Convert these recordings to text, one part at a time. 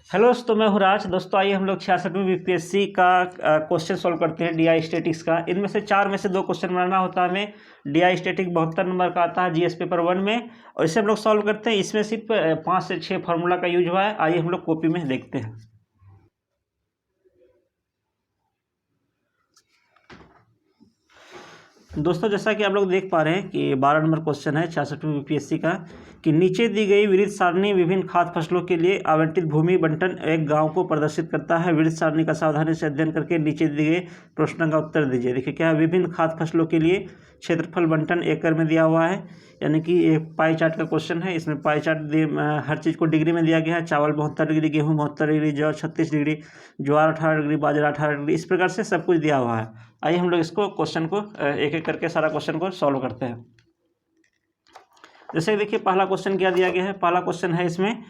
Hello दोस्तों, मैं हूँ राज। दोस्तों आइए हम लोग 66वीं बीपीएससी का क्वेश्चन सॉल्व करते हैं डीआई स्टैटिक्स का। इनमें से 4 में से 2 क्वेश्चन बनाना होता है हमें। डीआई स्टैटिक 72 नंबर का आता है जीएस पेपर 1 में, और इसे हम लोग सॉल्व करते हैं। इसमें सिर्फ 5 से 6 फार्मूला का यूज हुआ है। आइए हम लोग कॉपी में देखते हैं। दोस्तों जैसा कि आप लोग देख पा रहे हैं कि 12 नंबर क्वेश्चन है 66वीं बीपीएससी का, कि नीचे दी गई विविध सारणी विभिन्न खाद्य फसलों के लिए आवंटित भूमि बंटन एक गांव को प्रदर्शित करता है। विविध सारणी का सावधानी से अध्ययन करके नीचे दिए गए प्रश्नों का उत्तर दीजिए। देखिए क्या है, विभिन्न खाद्य फसलों के लिए क्षेत्रफल बंटन एकड़ में दिया हुआ है, यानी कि एक पाई चार्ट का क्वेश्चन है। इसमें पाई चार्ट हर चीज़ को डिग्री में दिया गया है। चावल 72 डिग्री, गेहूँ 72 डिग्री, जौ 36 डिग्री, ज्वार 18 डिग्री, बाजरा 18 डिग्री, इस प्रकार से सब कुछ दिया हुआ है। आइए हम लोग इसको क्वेश्चन को एक एक करके सारा क्वेश्चन को सॉल्व करते हैं। जैसे देखिए पहला क्वेश्चन क्या दिया गया है। पहला क्वेश्चन है इसमें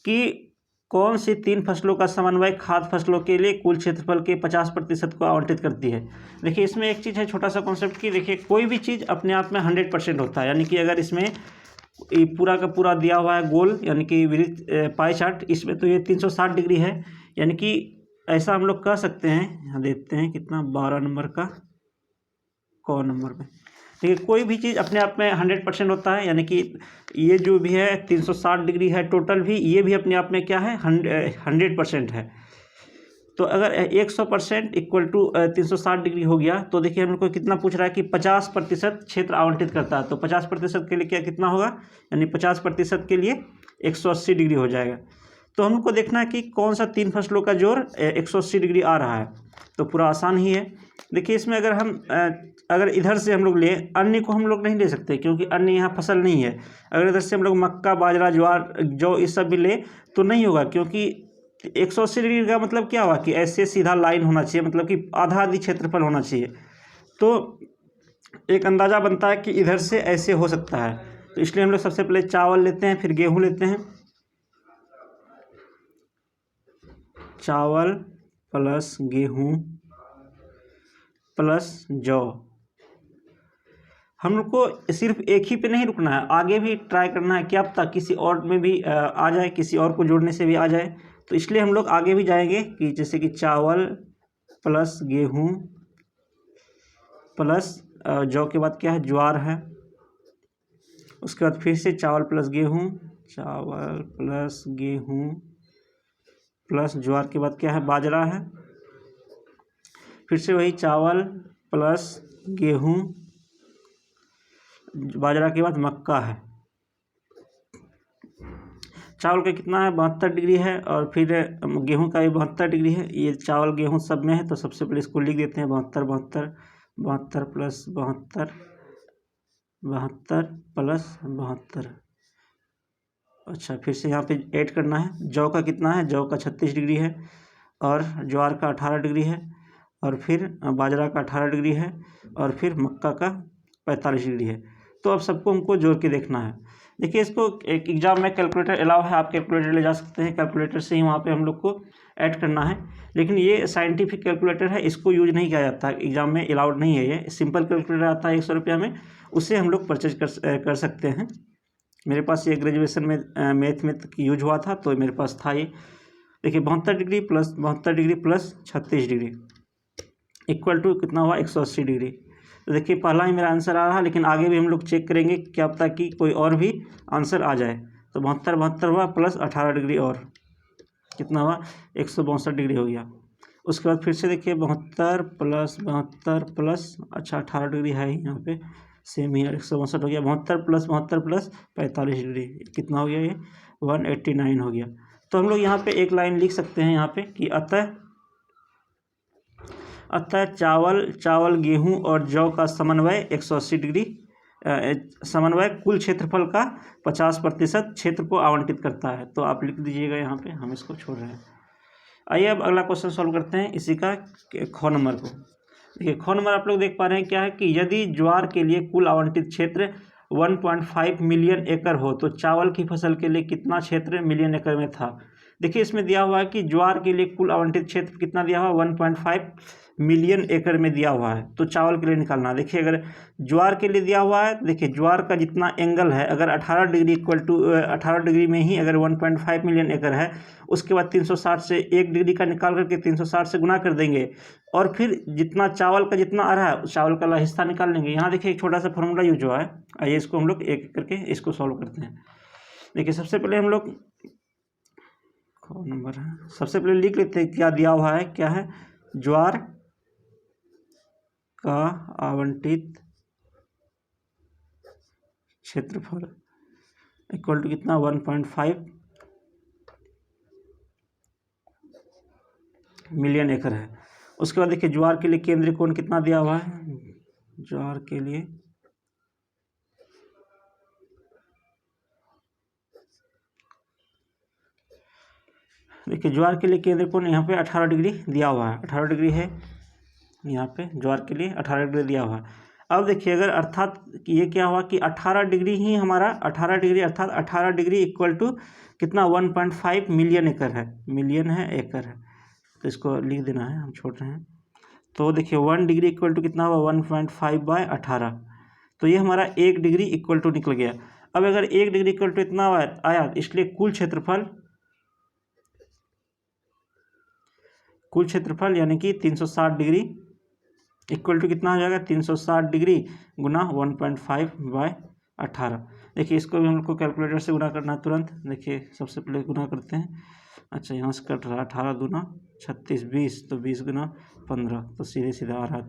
कि कौन सी 3 फसलों का समन्वय खाद्य फसलों के लिए कुल क्षेत्रफल के 50% को आवंटित करती है। देखिए इसमें एक चीज़ है, छोटा सा कॉन्सेप्ट की। देखिए कोई भी चीज़ अपने आप में 100% होता है, यानी कि अगर इसमें ये पूरा का पूरा दिया हुआ है गोल, यानी कि विविध पाई चार्ट, इसमें तो ये 360 डिग्री है, यानी कि ऐसा हम लोग कह सकते हैं। यहाँ देखते हैं कितना, 12 नंबर का क नंबर में। देखिए कोई भी चीज़ अपने आप में 100% होता है, यानी कि ये जो भी है 360 डिग्री है टोटल, भी ये भी अपने आप में क्या है, 100% है। तो अगर 100% इक्वल टू 360 डिग्री हो गया, तो देखिए हम लोग को कितना पूछ रहा है कि 50% क्षेत्र आवंटित करता है। तो 50% के लिए क्या कितना होगा, यानी 50% के लिए 180 डिग्री हो जाएगा। तो हमको देखना है कि कौन सा 3 फसलों का जोड़ 180 डिग्री आ रहा है। तो पूरा आसान ही है। देखिए इसमें अगर हम अगर इधर से हम लोग ले, अन्य को हम लोग नहीं ले सकते, क्योंकि अन्य यहाँ फसल नहीं है। अगर इधर से हम लोग मक्का, बाजरा, ज्वार, जौ ये सब भी ले तो नहीं होगा, क्योंकि 180 डिग्री का मतलब क्या हुआ कि ऐसे सीधा लाइन होना चाहिए, मतलब कि आधा आधी क्षेत्रफल होना चाहिए। तो एक अंदाज़ा बनता है कि इधर से ऐसे हो सकता है। तो इसलिए हम लोग सबसे पहले चावल लेते हैं, फिर गेहूँ लेते हैं। चावल प्लस गेहूँ प्लस जौ। हम लोग को सिर्फ एक ही पे नहीं रुकना है, आगे भी ट्राई करना है, क्या पता किसी और में भी आ जाए, किसी और को जोड़ने से भी आ जाए। तो इसलिए हम लोग आगे भी जाएंगे कि जैसे कि चावल प्लस गेहूँ प्लस जौ के बाद क्या है, ज्वार है। उसके बाद फिर से चावल प्लस गेहूँ, चावल प्लस गेहूँ प्लस ज्वार के बाद क्या है, बाजरा है। फिर से वही चावल प्लस गेहूँ, बाजरा के बाद मक्का है। चावल का कितना है, 72 डिग्री है, और फिर गेहूं का भी 72 डिग्री है। ये चावल गेहूं सब में है, तो सबसे पहले इसको लिख देते हैं 72 72 72 प्लस 72 72 प्लस 72। अच्छा फिर से यहाँ पे ऐड करना है। जौ का कितना है, जौ का 36 डिग्री है, और ज्वार का 18 डिग्री है, और फिर बाजरा का 18 डिग्री है, और फिर मक्का का 45 डिग्री है। तो अब सबको हमको जोड़ के देखना है। देखिए इसको एक एग्जाम में कैलकुलेटर अलाउ है, आप कैलकुलेटर ले जा सकते हैं। कैलकुलेटर से ही वहाँ पे हम लोग को ऐड करना है, लेकिन ये साइंटिफिक कैलकुलेटर है, इसको यूज नहीं किया जाता एग्जाम में, अलाउड नहीं है। ये सिंपल कैलकुलेटर आता है 100 रुपया में, उससे हम लोग परचेज कर सकते हैं। मेरे पास ये ग्रेजुएशन में मैथ में यूज हुआ था, तो मेरे पास था ये। देखिए 72 degree plus 72 degree plus 36 degree equal to कितना हुआ, 180 डिग्री। तो देखिए पहला ही मेरा आंसर आ रहा, लेकिन आगे भी हम लोग चेक करेंगे, क्या पता कि कोई और भी आंसर आ जाए। तो 72 हुआ प्लस 18 डिग्री, और कितना हुआ, 162 डिग्री हो गया। उसके बाद फिर से देखिए 72 प्लस अच्छा 18 डिग्री है ही यहाँ पे, सेम ही 162 हो गया। 72 प्लस 45 डिग्री कितना हो गया, ये 189 हो गया। तो हम लोग यहाँ पे एक लाइन लिख सकते हैं यहाँ पे कि अतः चावल गेहूं और जौ का समन्वय 180 डिग्री समन्वय कुल क्षेत्रफल का 50% क्षेत्र को आवंटित करता है। तो आप लिख दीजिएगा यहाँ पे, हम इसको छोड़ रहे हैं। आइए अब अगला क्वेश्चन सॉल्व करते हैं इसी का ख नंबर को। देखिए ख नंबर आप लोग देख पा रहे हैं क्या है कि यदि ज्वार के लिए कुल आवंटित क्षेत्र 1.5 मिलियन एकड़ हो, तो चावल की फसल के लिए कितना क्षेत्र मिलियन एकड़ में था। देखिए इसमें दिया हुआ है कि ज्वार के लिए कुल आवंटित क्षेत्र कितना दिया हुआ है, 1.5 मिलियन एकड़ में दिया हुआ है। तो चावल के लिए निकालना, देखिए अगर ज्वार के लिए दिया हुआ है, देखिए ज्वार का जितना एंगल है, अगर 18 डिग्री इक्वल टू 18 डिग्री में ही अगर 1.5 मिलियन एकड़ है, उसके बाद 360 से 1 डिग्री का निकाल करके 360 से गुना कर देंगे, और फिर जितना चावल का जितना आ रहा है उस चावल का हिस्सा निकाल लेंगे। यहाँ देखिए एक छोटा सा फॉर्मूला यूज हुआ है, आइए इसको हम लोग एक एक करके इसको सॉल्व करते हैं। देखिए सबसे पहले हम लोग नंबर है, सबसे पहले लिख लेते हैं क्या दिया हुआ है, क्या है, ज्वार का आवंटित क्षेत्रफल इक्वल टू कितना, 1.5 मिलियन एकड़ है। उसके बाद देखिए ज्वार के लिए केंद्रीय कोण कितना दिया हुआ है, ज्वार के लिए देखिए ज्वार के लिए केंद्र कोण यहाँ पे 18 डिग्री दिया हुआ है, 18 डिग्री है यहाँ पे ज्वार के लिए 18 डिग्री दिया हुआ है। अब देखिए अगर अर्थात ये क्या हुआ कि 18 डिग्री ही हमारा 18 डिग्री अर्थात 18 डिग्री इक्वल टू कितना, 1.5 मिलियन एकड़ है, मिलियन है एकड़ है, तो इसको लिख देना है, हम छोड़ रहे हैं। तो देखिए 1 डिग्री इक्वल टू कितना हुआ, 1.5/18, तो ये हमारा 1 डिग्री इक्वल टू निकल गया। अब अगर 1 डिग्री इक्वल टू इतना आया, इसलिए कुल क्षेत्रफल यानी कि 360 डिग्री इक्वल टू कितना हो जाएगा, 360 डिग्री गुना 1.5/18। देखिए इसको भी हम लोग को कैलकुलेटर से गुना करना है तुरंत। देखिए सबसे पहले गुना करते हैं, अच्छा यहाँ से कट रहा है, 18 दूना 36, 20, तो 20 गुना 15, तो सीधे सीधा आ रहा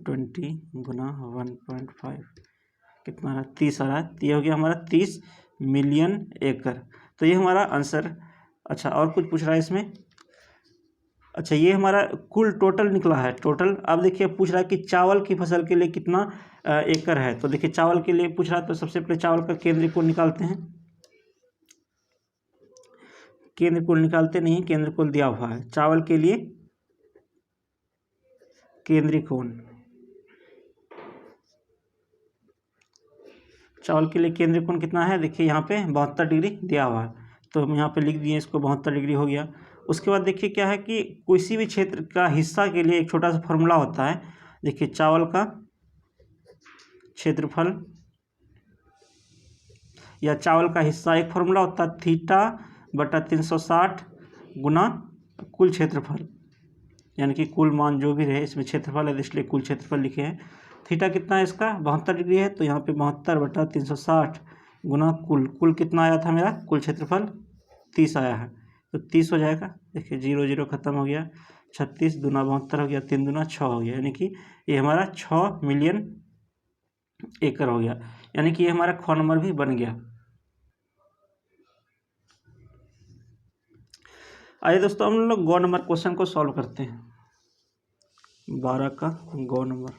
20 गुना 1.5 कितना रहा, 30 आ रहा है। ये हो गया हमारा 30 मिलियन एकड़, तो ये हमारा आंसर। अच्छा और कुछ पूछ रहा है इसमें, अच्छा ये हमारा कुल टोटल निकला है, टोटल। अब देखिए पूछ रहा है कि चावल की फसल के लिए कितना एकड़ है, तो देखिए चावल के लिए पूछ रहा है, तो सबसे पहले चावल का केंद्रीय कोण निकालते हैं। केंद्र कोण निकालते नहीं, केंद्र कोण दिया हुआ है चावल के लिए, केंद्रीय कोण चावल के लिए केंद्रीय कोण कितना है, देखिए यहाँ पे 72 डिग्री दिया हुआ है, तो हम यहाँ पे लिख दिए इसको, 72 डिग्री हो गया। उसके बाद देखिए क्या है कि किसी भी क्षेत्र का हिस्सा के लिए एक छोटा सा फॉर्मूला होता है। देखिए चावल का क्षेत्रफल या चावल का हिस्सा, एक फॉर्मूला होता है θ/360 गुना कुल क्षेत्रफल, यानी कि कुल मान जो भी रहे, इसमें क्षेत्रफल है इसलिए कुल क्षेत्रफल लिखे हैं। थीटा कितना है इसका, 72 डिग्री है, तो यहाँ पे 72/360 गुना कुल कितना आया था मेरा, कुल क्षेत्रफल 30 आया है, तो 30 हो जाएगा। देखिए 0 0 खत्म हो गया, 36 दूना 72 हो गया, 3 दूना 6 हो गया, यानी कि ये हमारा 6 मिलियन एकड़ हो गया, यानी कि ये हमारा ख नंबर भी बन गया। आइए दोस्तों हम लोग गौ नंबर क्वेश्चन को सॉल्व करते हैं, 12 का गौ नंबर।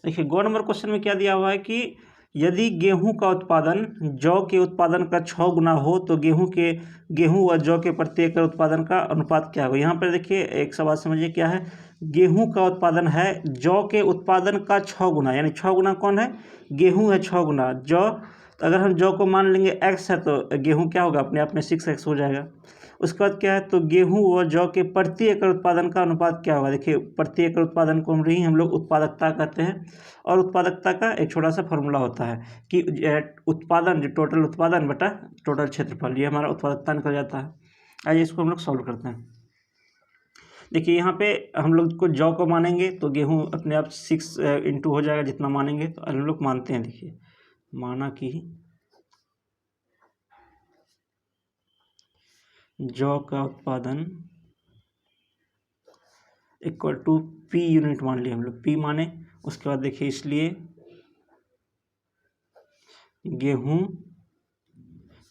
देखिए गौ नंबर क्वेश्चन में क्या दिया हुआ है कि यदि गेहूं का उत्पादन जौ के उत्पादन का 6 गुना हो तो गेहूं व जौ के प्रति एकड़ उत्पादन का अनुपात क्या होगा। यहाँ पर देखिए एक सवाल समझिए क्या है, गेहूं का उत्पादन है जौ के उत्पादन का 6 गुना, यानी 6 गुना कौन है, गेहूं है 6 गुना, जौ, तो अगर हम जौ को मान लेंगे x है तो गेहूं क्या होगा, अपने आप में 6x हो जाएगा। उसके बाद क्या है, तो गेहूं व जौ के प्रति एकड़ उत्पादन का अनुपात क्या होगा। देखिए प्रति एकड़ उत्पादन को हम लोग उत्पादकता कहते हैं, और उत्पादकता का एक छोटा सा फॉर्मूला होता है कि उत्पादन जो टोटल उत्पादन बटा टोटल क्षेत्रफल, ये हमारा उत्पादकता निकल जाता है। आइए इसको हम लोग सॉल्व करते हैं। देखिए यहाँ पे हम लोग को जौ को मानेंगे तो गेहूं अपने आप 6 इंटू हो जाएगा जितना मानेंगे, तो हम लोग मानते हैं। देखिए माना कि जौ का उत्पादन इक्वल टू P यूनिट मान लिया हम लोग, P माने। उसके बाद देखिए इसलिए गेहूं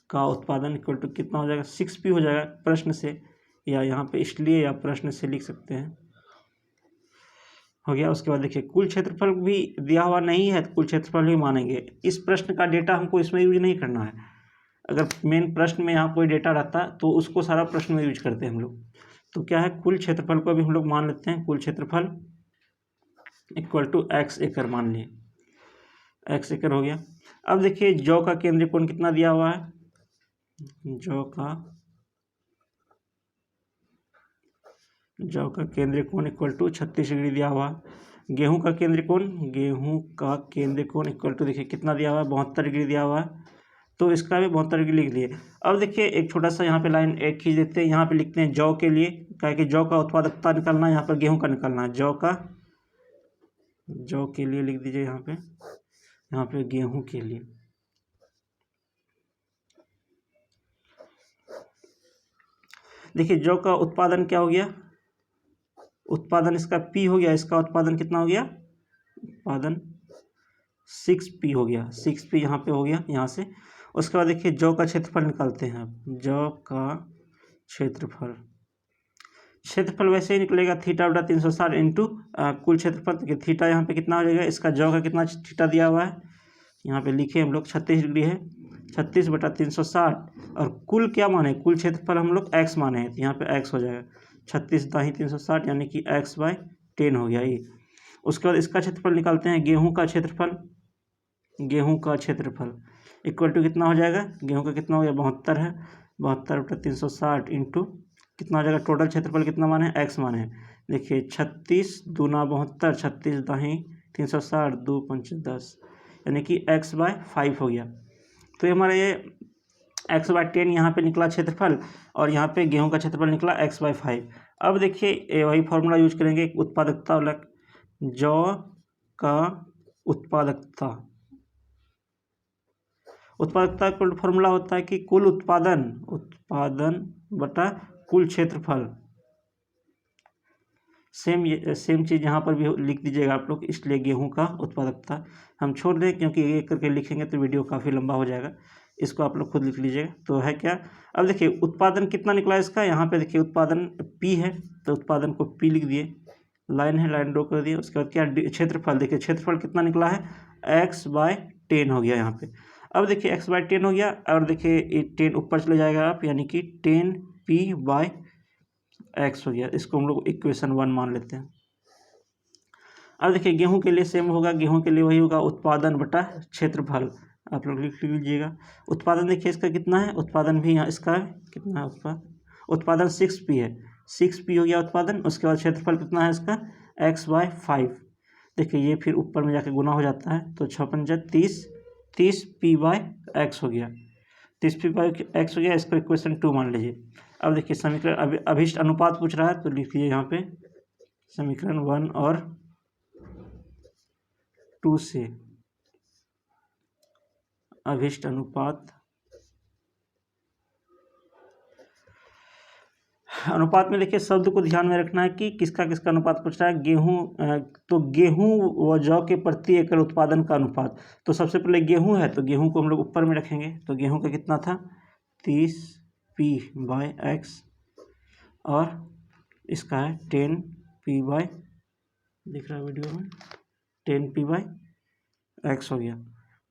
का उत्पादन इक्वल टू कितना हो जाएगा, 6P हो जाएगा प्रश्न से, या यहाँ पे इसलिए या प्रश्न से लिख सकते हैं, हो गया। उसके बाद देखिए कुल क्षेत्रफल भी दिया हुआ नहीं है, तो कुल क्षेत्रफल भी मानेंगे। इस प्रश्न का डेटा हमको इसमें यूज नहीं करना है, अगर मेन प्रश्न में यहाँ कोई डेटा रहता तो उसको सारा प्रश्न में यूज करते हैं हम लोग। तो क्या है, कुल क्षेत्रफल को भी हम लोग मान लेते हैं, कुल क्षेत्रफल इक्वल टू x एकड़ मान लिए, x एकड़ हो गया। अब देखिए जौ का केंद्रीय कोण कितना दिया हुआ है, जौ का केंद्रीय कोण इक्वल टू 36 डिग्री दिया हुआ। गेहूं का केंद्रीय कोण इक्वल टू देखिए कितना दिया हुआ है, 72 डिग्री दिया हुआ है, तो इसका भी 72 डिग्री लिख लिए। अब देखिए एक छोटा सा यहाँ पे लाइन एक खींच देते हैं, यहाँ पे लिखते हैं जौ के लिए, क्या कि जौ का उत्पादकता निकालना है, यहाँ पर गेहूं का निकालना है। जौ के लिए लिख दीजिए यहाँ पे गेहूं के लिए। देखिए जौ का उत्पादन क्या हो गया, उत्पादन इसका P हो गया, इसका उत्पादन कितना हो गया, उत्पादन 6P हो गया, 6P यहाँ पे हो गया यहाँ से। उसके बाद देखिए जौ का क्षेत्रफल निकालते हैं अब, जौ का क्षेत्रफल वैसे ही निकलेगा थीटा बटा 360 इंटू कुल क्षेत्रफल। देखिए थीटा यहाँ पे कितना हो जाएगा, इसका जौ का कितना थीटा दिया हुआ है, यहाँ पे लिखे हम लोग 36 डिग्री है, 36 बटा 360, और कुल क्या माने, कुल क्षेत्रफल हम लोग x माने हैं, तो यहाँ पे x हो जाएगा 36 दाही 360 यानी कि x/10 हो गया ये। उसके बाद इसका क्षेत्रफल निकालते हैं, गेहूं का क्षेत्रफल इक्वल टू कितना हो जाएगा, गेहूं का कितना हो गया 72 है, 72 बटा 360 इंटू कितना हो जाएगा, टोटल क्षेत्रफल कितना माने हैं, x माने हैं। देखिए 36 दूना 72, 36 दाही 360, 2 5 10 यानी कि x/5 हो गया। तो ये हमारा ये x/10 यहाँ पे निकला क्षेत्रफल, और यहाँ पे गेहूं का क्षेत्रफल निकला x/5। अब देखिए वही फॉर्मूला यूज करेंगे उत्पादकता वाला, जौ का उत्पादकता का फॉर्मूला होता है कि कुल उत्पादन बटा कुल क्षेत्रफल। सेम चीज़ यहाँ पर भी लिख दीजिएगा आप लोग, इसलिए गेहूं का उत्पादकता हम छोड़ दें, क्योंकि एक करके लिखेंगे तो वीडियो काफ़ी लंबा हो जाएगा, इसको आप लोग खुद लिख लीजिएगा। तो है क्या, अब देखिए उत्पादन कितना निकला इसका, यहाँ पे देखिए उत्पादन P है, तो उत्पादन को P लिख दिए, लाइन ड्रॉ कर दिए। उसके बाद क्या, क्षेत्रफल, देखिए क्षेत्रफल कितना निकला है, x/10 हो गया यहाँ पे। अब देखिए x/10 हो गया, और देखिए 10 ऊपर चले जाएगा आप, यानी कि 10P/x हो गया, इसको हम लोग इक्वेशन 1 मान लेते हैं। अब देखिए गेहूं के लिए सेम होगा, गेहूं के लिए वही होगा उत्पादन बटा क्षेत्रफल, आप लोग लिख लीजिएगा। उत्पादन देखिए इसका कितना है, उत्पादन भी यहाँ इसका कितना है, उत्पादन 6P है, 6P हो गया उत्पादन। उसके बाद क्षेत्रफल कितना है इसका, x/5। देखिए ये फिर ऊपर में जाके गुना हो जाता है, तो 6 पंजा 30, 30P/x हो गया, 30P/x हो गया, इसको इक्वेशन 2 मान लीजिए। अब देखिए समीकरण अभिष्ट अनुपात पूछ रहा है, तो लिखिए यहाँ पे समीकरण 1 और 2 से अभिष्ट अनुपात में देखिए शब्द को ध्यान में रखना है कि किसका अनुपात पूछ रहा है, तो गेहूं व जौ के प्रति एकड़ उत्पादन का अनुपात। तो सबसे पहले गेहूं है, तो गेहूं को हम लोग ऊपर में रखेंगे, तो गेहूं का कितना था 30P/x, और इसका है 10P/ दिख रहा है वीडियो में, 10P/x हो गया।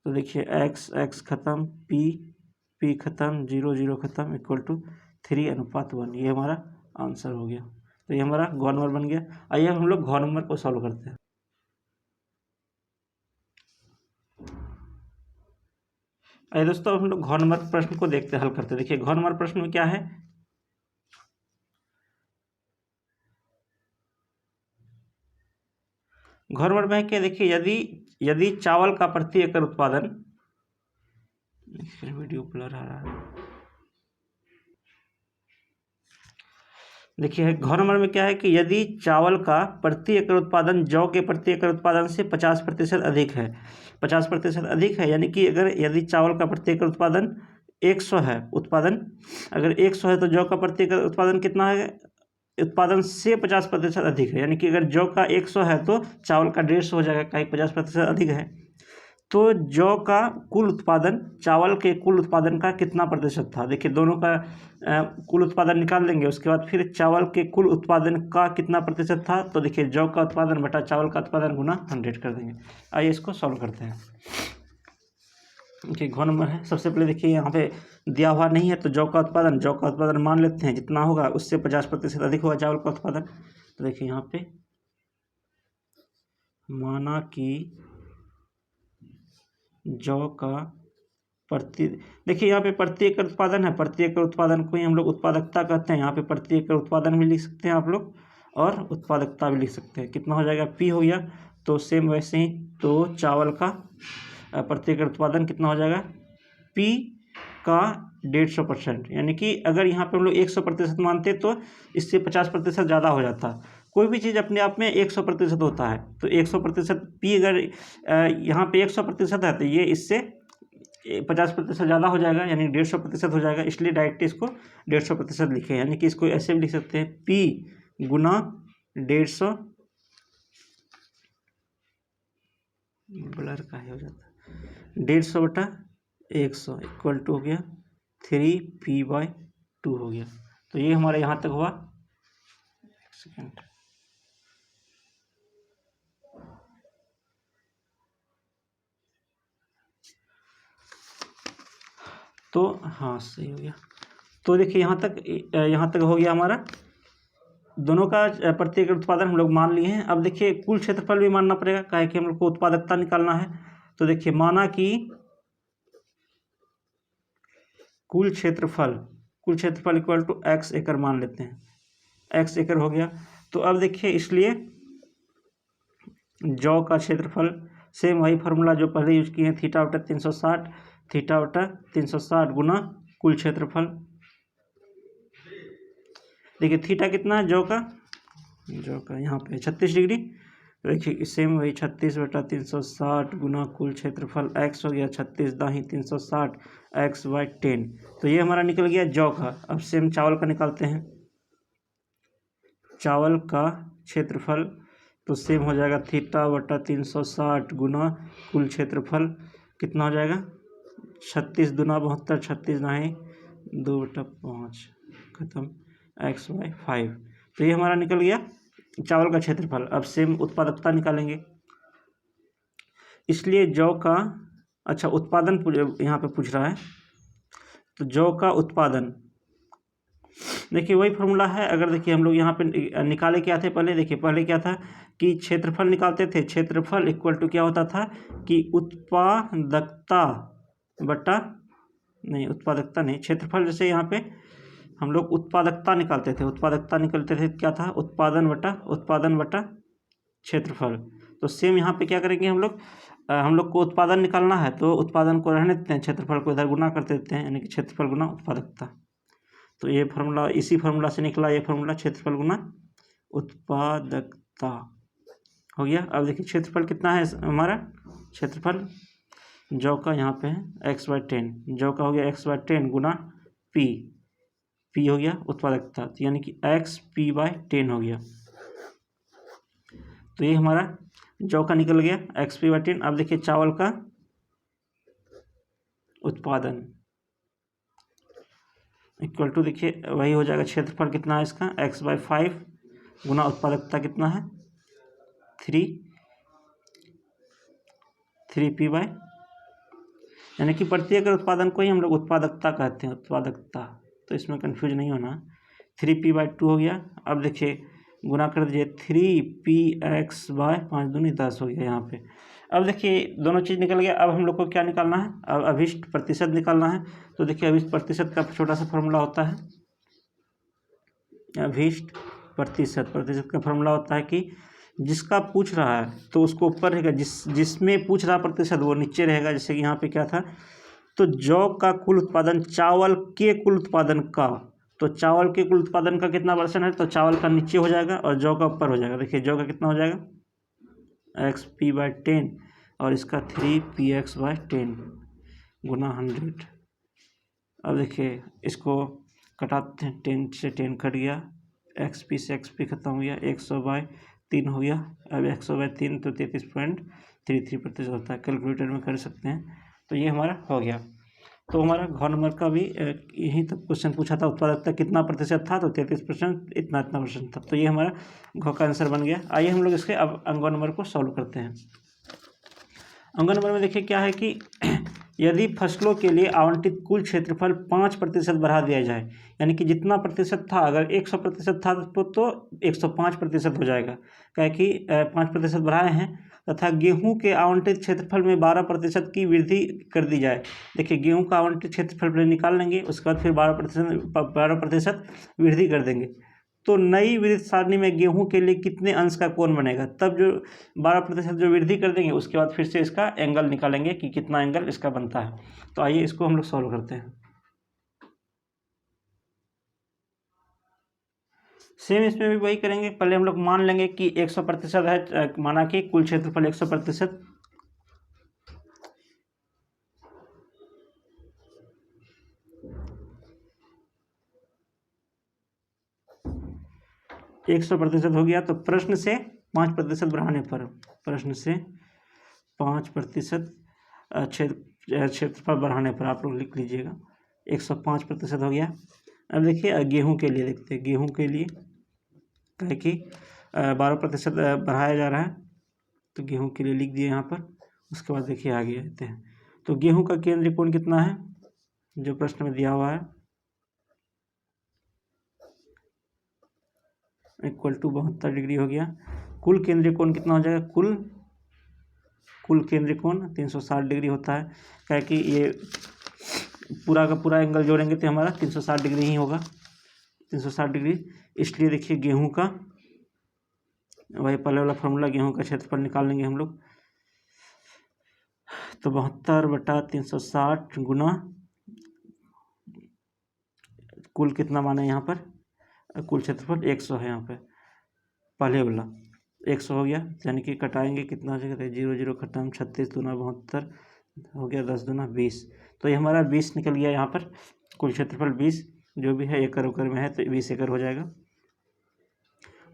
तो देखिए x खत्म, p खत्म, 0 0 खत्म, इक्वल टू 3:1, ये हमारा आंसर हो गया। तो ये हमारा घ नंबर बन गया। आइए हम लोग घ नंबर को सॉल्व करते हैं। आइए दोस्तों हम लोग घ नंबर प्रश्न को देखते हल करते हैं। देखिए घ नंबर प्रश्न में क्या है, घ नंबर में क्या, देखिए यदि चावल का प्रति एकड़ उत्पादन, वीडियो ब्लर आ रहा है, देखिए घ नंबर में क्या है कि यदि चावल का प्रति एकड़ उत्पादन जौ के प्रति एकड़ उत्पादन से 50% अधिक है, 50% अधिक है, यानी कि यदि चावल का प्रति एकड़ उत्पादन 100 है, अगर 100 है, तो जौ का प्रति एकड़ उत्पादन कितना है, उत्पादन से 50% अधिक है, यानी कि अगर जौ का 100 है तो चावल का 150 हो जाएगा, कहीं 50% अधिक है। तो जौ का कुल उत्पादन चावल के कुल उत्पादन का कितना प्रतिशत था, देखिए दोनों का कुल उत्पादन निकाल लेंगे, उसके बाद फिर चावल के कुल उत्पादन का कितना प्रतिशत था, तो देखिए जौ का उत्पादन बटा चावल का उत्पादन गुना 100 कर देंगे। आइए इसको सॉल्व करते हैं। देखिए घ नंबर है, सबसे पहले देखिए यहाँ पे दिया हुआ नहीं है, तो जौ का उत्पादन मान लेते हैं, जितना होगा उससे 50% अधिक होगा चावल का उत्पादन। तो देखिए यहाँ पे माना कि जौ का देखिए यहाँ पे प्रति एकड़ उत्पादन है, प्रति एकड़ उत्पादन को ही हम लोग उत्पादकता कहते हैं। यहाँ पे प्रति एकड़ उत्पादन भी लिख सकते हैं आप लोग और उत्पादकता भी लिख सकते हैं। कितना हो जाएगा, P हो गया। तो सेम वैसे ही तो चावल का प्रति एकड़ उत्पादन कितना हो जाएगा, P का 150%, यानी कि अगर यहाँ पे हम लोग 100% मानते तो इससे 50% ज़्यादा हो जाता। कोई भी चीज़ अपने आप में 100% होता है, तो 100% P अगर यहाँ पे 100% है तो ये इससे 50% ज़्यादा हो जाएगा, यानी 150% हो जाएगा। इसलिए डायरेक्ट इसको 150% लिखे, यानी कि इसको ऐसे भी लिख सकते हैं, P गुना 150, ब्लर का हो जाता है, 150/100 इक्वल टू हो गया 3P/2 हो गया। तो ये हमारे यहाँ तक हुआ। एक सेकेंड, तो हाँ सही हो गया। तो देखिए यहाँ तक हो गया हमारा। दोनों का प्रति एकड़ उत्पादन हम लोग मान लिए हैं। अब देखिए कुल क्षेत्रफल भी मानना पड़ेगा, काहे कि हम लोग को उत्पादकता निकालना है। तो देखिए माना कि कुल क्षेत्रफल इक्वल टू x एकड़ मान लेते हैं, x एकड़ हो गया। तो अब देखिए इसलिए जौ का क्षेत्रफल सेम वही फार्मूला जो पहले यूज किए हैं, थीटा/360 गुना कुल क्षेत्रफल। देखिए थीटा कितना है जौ का यहाँ पे 36 डिग्री। देखिए सेम वही 36/360 गुना कुल क्षेत्रफल, x हो गया 36 दाही 360 x/10। तो ये हमारा निकल गया जौ का। अब सेम चावल का निकालते हैं, चावल का क्षेत्रफल। तो सेम हो जाएगा थीटा/360 गुना कुल क्षेत्रफल, कितना हो जाएगा 36 दूना 72, 36 दाही 2/5 खत्म x/5। तो ये हमारा निकल गया चावल का क्षेत्रफल। अब सेम उत्पादकता निकालेंगे, इसलिए जौ का उत्पादन यहाँ पे पूछ रहा है। तो जौ का उत्पादन देखिए वही फॉर्मूला है। अगर देखिए हम लोग यहाँ पे निकाले क्या थे, पहले क्या था कि क्षेत्रफल निकालते थे। क्षेत्रफल इक्वल टू क्या होता था कि उत्पादकता क्षेत्रफल। जैसे यहाँ पे हम लोग उत्पादकता निकालते थे, क्या था, उत्पादन बटा क्षेत्रफल। तो सेम यहाँ पे क्या करेंगे हम लोग को उत्पादन निकालना है, तो उत्पादन को रहने देते हैं, क्षेत्रफल को इधर गुना कर देते हैं, यानी कि क्षेत्रफल गुना उत्पादकता। तो ये फार्मूला, इसी फार्मूला से निकला ये फार्मूला, क्षेत्रफल गुना उत्पादकता हो गया। अब देखिए क्षेत्रफल कितना है हमारा, क्षेत्रफल जौ का यहाँ पे है x/10, जौ का हो गया x/10 गुना p हो गया उत्पादकता, तो यानी कि xp/10 हो गया। तो ये हमारा जौ का निकल गया xp/10। अब देखिए चावल का उत्पादन इक्वल टू, देखिए वही हो जाएगा, क्षेत्रफल कितना है इसका x/5 गुना उत्पादकता कितना है 3p/, यानी कि प्रति एकड़ उत्पादन को ही हम लोग उत्पादकता कहते हैं, उत्पादकता। तो इसमें कंफ्यूज नहीं होना, 3p/2 हो गया। अब देखिए गुना कर दीजिए 3px/5 दूनी 10 हो गया यहाँ पे। अब देखिए दोनों चीज़ निकल गया। अब हम लोग को क्या निकालना है, अब अभिष्ट प्रतिशत निकालना है। तो देखिए अभिष्ट प्रतिशत का छोटा सा फॉर्मूला होता है, अभिष्ट प्रतिशत का फॉर्मूला होता है कि जिसका पूछ रहा है तो उसको ऊपर रहेगा, जिसमें पूछ रहा प्रतिशत वो नीचे रहेगा। जैसे कि यहाँ पे क्या था, तो जौ का कुल उत्पादन चावल के कुल उत्पादन का, तो चावल के कुल उत्पादन का कितना % है, तो चावल का नीचे हो जाएगा और जौ का ऊपर हो जाएगा। देखिए जौ का कितना हो जाएगा xp/10 और इसका 3px/10 गुना 100। अब देखिए इसको कटाते हैं, 10 से 10 कट गया, xp से xp खत्म हो गया, 100/3 हो गया। अब 100/3 तो 33.33% होता है, कैलकुलेटर में कर सकते हैं। तो ये हमारा हो गया। तो हमारा घ नंबर का भी यही तक क्वेश्चन पूछा था, उत्पादकता कितना प्रतिशत था, तो 33%, इतना % था। तो ये हमारा घ का आंसर बन गया। आइए हम लोग इसके अब अंग नंबर को सॉल्व करते हैं। अंग नंबर में देखिए क्या है कि यदि फसलों के लिए आवंटित कुल क्षेत्रफल 5% बढ़ा दिया जाए, यानी कि जितना प्रतिशत था, अगर 100% था तो 105% हो जाएगा, क्या कि 5% बढ़ाए हैं तथा गेहूं के आवंटित क्षेत्रफल में 12% की वृद्धि कर दी जाए। देखिए गेहूं का आवंटित क्षेत्रफल पहले निकाल लेंगे, उसके बाद फिर 12% वृद्धि कर देंगे। तो नई वृत्त सारणी में गेहूं के लिए कितने अंश का कोण बनेगा, तब जो 12% जो वृद्धि कर देंगे उसके बाद फिर से इसका एंगल निकालेंगे कि कितना एंगल इसका बनता है। तो आइए इसको हम लोग सॉल्व करते हैं। सेम इसमें भी वही करेंगे, पहले हम लोग मान लेंगे कि 100% है, माना कि कुल क्षेत्रफल 100%। एक 100% हो गया, तो प्रश्न से 5% बढ़ाने पर, प्रश्न से 5% क्षेत्रफल बढ़ाने पर आप लोग लिख लीजिएगा 105% हो गया। अब देखिए गेहूं के लिए देखते हैं, गेहूं के लिए कहे कि 12% बढ़ाया जा रहा है, तो गेहूं के लिए लिख दिए यहाँ पर। उसके बाद देखिए आगे आते हैं, तो गेहूं का केंद्रीय कोण कितना है जो प्रश्न में दिया हुआ है, इक्वल टू 72 डिग्री हो गया। कुल केंद्रीय कोण कितना हो जाएगा, कुल केंद्रीय कोण 360 डिग्री होता है, क्या कि ये पूरा का पूरा एंगल जोड़ेंगे तो हमारा 360 डिग्री ही होगा, 360 डिग्री। इसलिए देखिए गेहूं का वही पहले वाला फॉर्मूला, गेहूं का क्षेत्रफल निकाल लेंगे हम लोग, तो 72/360 गुना कुल कितना माने यहाँ पर, कुल क्षेत्रफल 100 है यहाँ पे, पहले वाला 100 हो गया, यानी कि कटाएंगे कितना हो जाएगा, 0 0 खत्म, 36 दूना 72 हो गया, 10 दूना 20, तो ये हमारा 20 निकल गया यहाँ पर। कुल क्षेत्रफल 20 जो भी है एकड़ उकर में है तो 20 एकड़ हो जाएगा।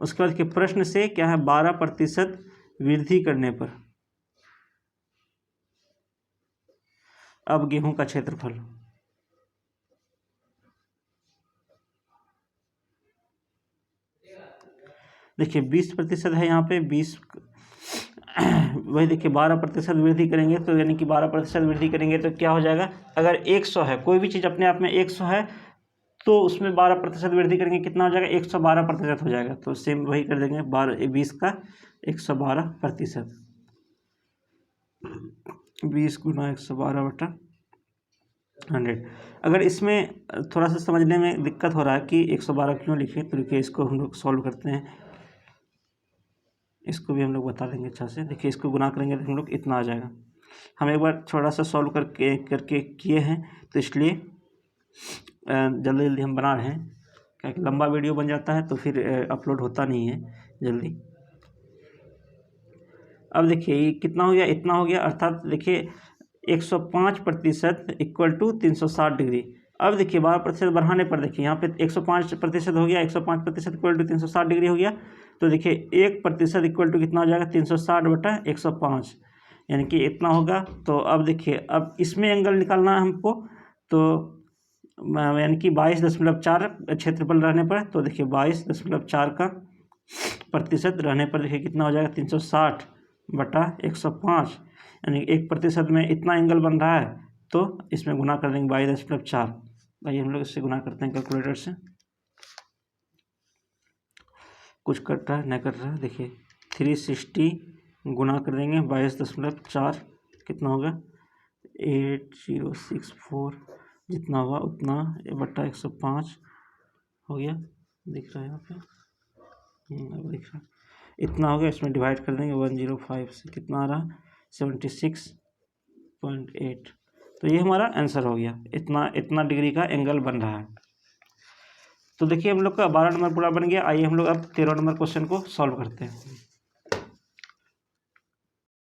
उसके बाद के प्रश्न से क्या है, 12% वृद्धि करने पर अब गेहूं का क्षेत्रफल, देखिए 20% है यहाँ पे, 20 वही देखिए 12% वृद्धि करेंगे, तो यानी कि 12% वृद्धि करेंगे तो क्या हो जाएगा, अगर 100 है, कोई भी चीज़ अपने आप में 100 है तो उसमें 12% वृद्धि करेंगे कितना हो जाएगा, 112% हो जाएगा। तो सेम वही कर देंगे, 20 का 112%, 20 गुना 112/100। अगर इसमें थोड़ा सा समझने में दिक्कत हो रहा है कि 112 क्यों लिखे, तो देखिए इसको हम लोग सॉल्व करते हैं, इसको भी हम लोग बता देंगे अच्छा से। देखिए इसको गुना करेंगे तो हम लोग इतना आ जाएगा, हम एक बार थोड़ा सा सॉल्व करके किए हैं, तो इसलिए जल्दी जल्दी हम बना रहे हैं, क्या कि लंबा वीडियो बन जाता है तो फिर अपलोड होता नहीं है जल्दी। अब देखिए ये कितना हो गया, इतना हो गया, अर्थात देखिए 105% इक्वल टू 360 डिग्री। अब देखिए 12% बढ़ाने पर देखिए यहाँ पे 105% हो गया, 105% इक्वल टू 360 डिग्री हो गया, तो देखिए 1% इक्वल टू कितना हो जाएगा, 360/105, यानी कि इतना होगा। तो अब देखिए अब इसमें एंगल निकालना है हमको, तो यानी कि 22.4 क्षेत्रफल रहने पर, तो देखिए 22.4 का प्रतिशत रहने पर देखिए कितना हो जाएगा, 360/105, यानी 1% में इतना एंगल बन रहा है, तो इसमें गुना कर देंगे 22.4। भाई हम लोग इससे गुना करते हैं कैलकुलेटर से, कुछ कट रहा है नहीं कट रहा है, देखिए 360 गुना कर देंगे 22.4, कितना होगा 8064, जितना होगा उतना बटा 105 हो गया, दिख रहा है यहाँ पे, दिख रहा है, इतना हो गया। इसमें डिवाइड कर देंगे 105 से, कितना आ रहा 76.8, तो ये हमारा आंसर हो गया, इतना डिग्री का एंगल बन रहा है। तो देखिए हम लोग का 12 नंबर पूरा बन गया। आइए हम लोग अब 13 नंबर क्वेश्चन को सॉल्व करते हैं।